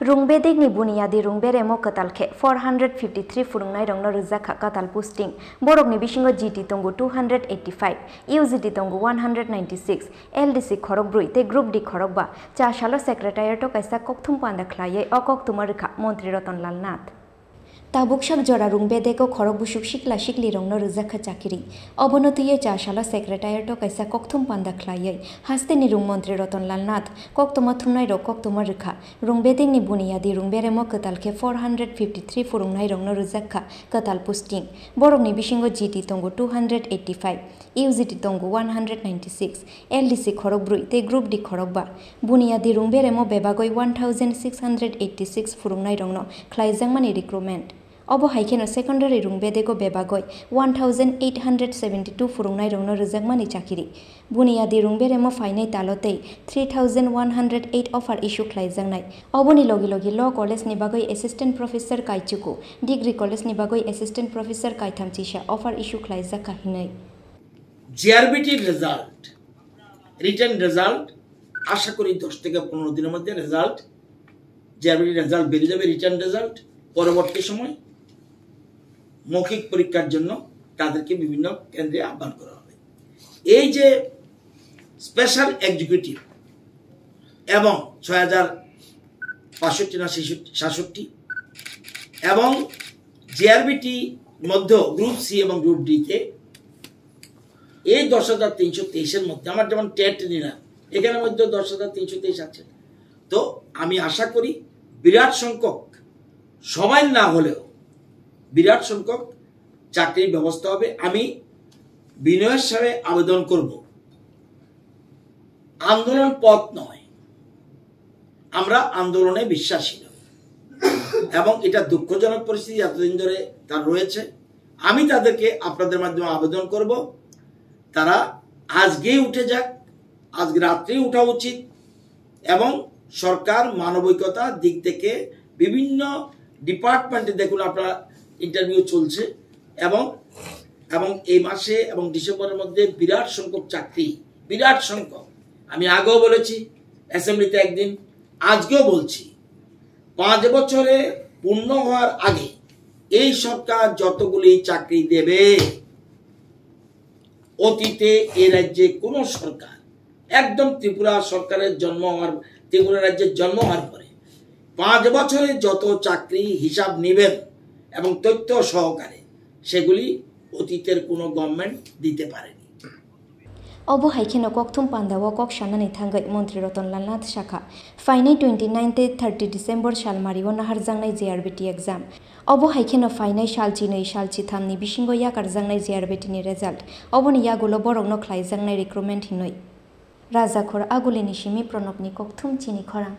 Rwng bedegni Buniyadi Rwng Beremo Kwtal khe 453 Furungnai Rwngno Rwjakha Kwtal posting Borokni bisingo GT tongo 285 UGT tongo 196 LDC Khorang brui te Group D Khorang ba Chashalo Secretariat kaisa kokthum panda khlaiye okoktumar rwkha Montri Ratan Nath Tabukshak jora Rwng bedeko Khorang busuk sikla sikli Rwngno Rwjakha chakiri Obonothiye Chashalo Secretariat kaisa kokthum panda khlaiye hasteni Rwng Montri Ratan Nath koktuma thumnai rok koktumar rwkha Rwng bedegni Buniyadi Rwng Beremo Kwtal khe 453 Furungnai Rwngno Rwjakha Kwtal posting Borokni bisingo GT tongo 285 UGT tongo 196 LDC Khorang brui te Group D Khorang ba Buniyadi Rwng Beremo bebagoi 1686 Furungnai Rwngno Khlaijaknai recruitment Obo haikeno secondary Rwng bedeko bebagoi 1872 Furungnai Rwngno Rwjakmani chakiri Buniyadi Rwng Beremo Phainai Talo tei 3108 offer issue Khlaijaknai Oboni logi law college ni bagoi assistant professor Kaichuku degree college ni bagoi assistant professor Kaithamchisha offer issue Khlaijakha hinai JRBT result written result আশা করি 10 থেকে 15 দিনের মধ্যে result JRBT result বেরিয়ে যাবে return result পরবর্তী সময় মৌখিক পরীক্ষার জন্য তাদেরকে বিভিন্ন কেন্দ্রে আহ্বান করা হবে এই যে স্পেশাল এক্সিকিউটিভ এবং 6065 না 66 এবং JRBT মধ্যে গ্রুপ সি এবং গ্রুপ ডি তে এই 10323 এর মধ্যে আমার যেমন টেট নিলাম এখানের মধ্যে 10323 আছে তো আমি আশা করি বিরাট সংখ্যক সবাই না হলেও বিরাট সংখ্যক চাকরির ব্যবস্থা হবে আমি বিনয়ের সাথে আবেদন করব আন্দোলন পথ নয় আমরা আন্দোলনে বিশ্বাসী নই এবং এটা দুঃখজনক পরিস্থিতি এতদিন ধরে তার রয়েছে আমি তাদেরকে আপনাদের মাধ্যমে আবেদন করব তারা আজকেই উঠে যাক আজকে রাত্রেই উঠা উচিত এবং সরকার মানবিকতা দিক থেকে বিভিন্ন ডিপার্টমেন্টে দেখুন আপনারা ইন্টারভিউ চলছে এবং এই মাসে এবং ডিসেম্বরের মধ্যে বিরাট সংখ্যক চাকরি বিরাট সংখ্যক আমি আগেও বলেছি অ্যাসেম্বলিতে একদিন আজকেও বলছি 5 বছরে পূর্ণ হওয়ার আগে এই সরকার যতগুলি চাকরি দেবে অতীতে এই রাজ্যে কোন সরকার একদম ত্রিপুরা সরকারের জন্ম হওয়ার ত্রিপুরা রাজ্যের জন্ম হওয়ার পরে 5 বছরে যত চাকরি হিসাব নেবেন এবং তথ্য সহকারে সেগুলি অতীতের কোন গভর্নমেন্ট দিতে পারেনি Obo haikeno kokthum panda wa kok shanani thangai Montri Ratan Nath Shakha Phainai 29 te 30 December shalmari wa naharjangnai JRBT exam Obo haikeno Phainai shalchinoi shalchi thamni bisingo yakarjangnai JRBT ni result oboni yagulo borokno Khlaijaknai recruitment hinoi Rwjakha agulini simi pronobni kokthum Chini Khorang